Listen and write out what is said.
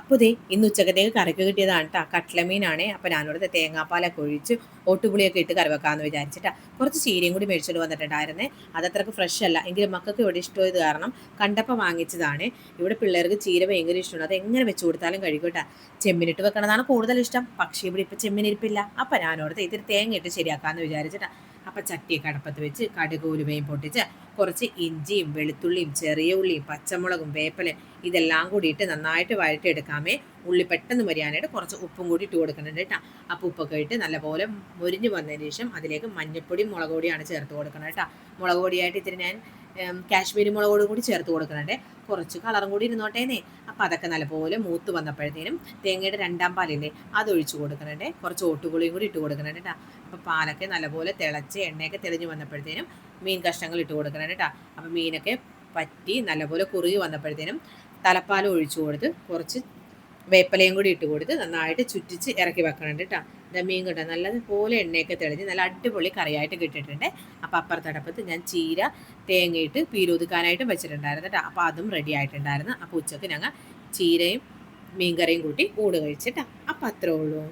അപ്പോൾ ദേ ഇന്ന് ഉച്ചക്കത്തേക്ക് കറിക്ക് കിട്ടിയതാണ് കേട്ടോ. കട്ട്ല മീനാണേ. അപ്പോൾ ഞാനിവിടുത്തെ തേങ്ങാപ്പാലൊക്കെ ഒഴിച്ച് ഒട്ടുപുളിയൊക്കെ ഇട്ട് കറി വെക്കാമെന്ന് വിചാരിച്ചിട്ടാ. കുറച്ച് ചീരയും കൂടി മേടിച്ചിട്ട് വന്നിട്ടുണ്ടായിരുന്നേ. അതത്രക്ക് ഫ്രഷ് അല്ല എങ്കിലും മക്കൾക്ക് ഇവിടെ ഇഷ്ടമായത് കാരണം കണ്ടപ്പോൾ വാങ്ങിച്ചതാണ്. ഇവിടെ പിള്ളേർക്ക് ചീര ഭയങ്കര ഇഷ്ടമാണ്. അത് എങ്ങനെ വെച്ച് കൊടുത്താലും കഴിക്കട്ടെ. ചെമ്മിനിട്ട് വെക്കണതാണ് കൂടുതൽ ഇഷ്ടം. പക്ഷേ ഇവിടെ ഇപ്പം ചെമ്മിനിരിപ്പില്ല. അപ്പം ഞാനോടത്ത് ഇത്തിരി തേങ്ങ ഇട്ട് ശരിയാക്കാമെന്ന് വിചാരിച്ചിട്ടാ. അപ്പം ചട്ടിയൊക്കെ അടുപ്പത്ത് വെച്ച് കടുക് ഉലുവയും പൊട്ടിച്ച് കുറച്ച് ഇഞ്ചിയും വെളുത്തുള്ളിയും ചെറിയ ഉള്ളിയും പച്ചമുളകും വേപ്പിലയും ഇതെല്ലാം കൂടിയിട്ട് നന്നായിട്ട് വഴറ്റിയെടുക്കാമേ. ഉള്ളി പെട്ടെന്ന് മരിയാനായിട്ട് കുറച്ച് ഉപ്പും കൂടി ഇട്ട് കൊടുക്കുന്നുണ്ട് കേട്ടോ. അപ്പോൾ ഉപ്പൊക്കെ ഇട്ട് നല്ലപോലെ മുരിഞ്ഞ് വന്നതിന് ശേഷം അതിലേക്ക് മഞ്ഞപ്പൊടിയും മുളക് പൊടിയാണ് ചേർത്ത് കൊടുക്കണം കേട്ടോ. മുളക് പൊടിയായിട്ട് ഇത്തിരി ഞാൻ കാശ്മീരി മുളകോട് കൂടി ചേർത്ത് കൊടുക്കുന്നുണ്ട്. കുറച്ച് കളറും കൂടി ഇരുന്നോട്ടേന്നേ. അപ്പോൾ അതൊക്കെ നല്ലപോലെ മൂത്ത് വന്നപ്പോഴത്തേനും തേങ്ങയുടെ രണ്ടാം പാലില്ലേ അതൊഴിച്ച് കൊടുക്കുന്നുണ്ട്. കുറച്ച് ഓട്ടുപുളിയും കൂടി ഇട്ട് കൊടുക്കുന്നുണ്ട് കേട്ടോ. അപ്പോൾ പാലൊക്കെ നല്ലപോലെ തിളച്ച് എണ്ണയൊക്കെ തെളിഞ്ഞ് വന്നപ്പോഴത്തേനും മീൻ കഷ്ണങ്ങൾ ഇട്ട് കൊടുക്കുന്നുണ്ട് കേട്ടോ. അപ്പോൾ മീനൊക്കെ പറ്റി നല്ലപോലെ കുറുകി വന്നപ്പോഴത്തേനും തലപ്പാൽ ഒഴിച്ചു കൊടുത്ത് കുറച്ച് വേപ്പിലയും കൂടി ഇട്ട് കൊടുത്ത് നന്നായിട്ട് ചുറ്റിച്ച് ഇറക്കി വെക്കണം കേട്ടോ. മീൻ കിട്ടാൻ നല്ലതുപോലെ എണ്ണയൊക്കെ തെളിഞ്ഞ് നല്ല അടിപൊളി കറിയായിട്ട് കിട്ടിയിട്ടുണ്ട്. അപ്പോൾ അപ്പുറത്തടപ്പത്ത് ഞാൻ ചീര തേങ്ങയിട്ട് പീരൊതുക്കാനായിട്ട് വെച്ചിട്ടുണ്ടായിരുന്നു കേട്ടോ. അപ്പോൾ അതും റെഡി ആയിട്ടുണ്ടായിരുന്നു. അപ്പോൾ ഉച്ചക്ക് ഞങ്ങൾ ചീരയും മീൻകറിയും കൂട്ടി ഊണ് കഴിച്ചിട്ടാ. അപ്പോൾ അത്രേ ഉള്ളൂ.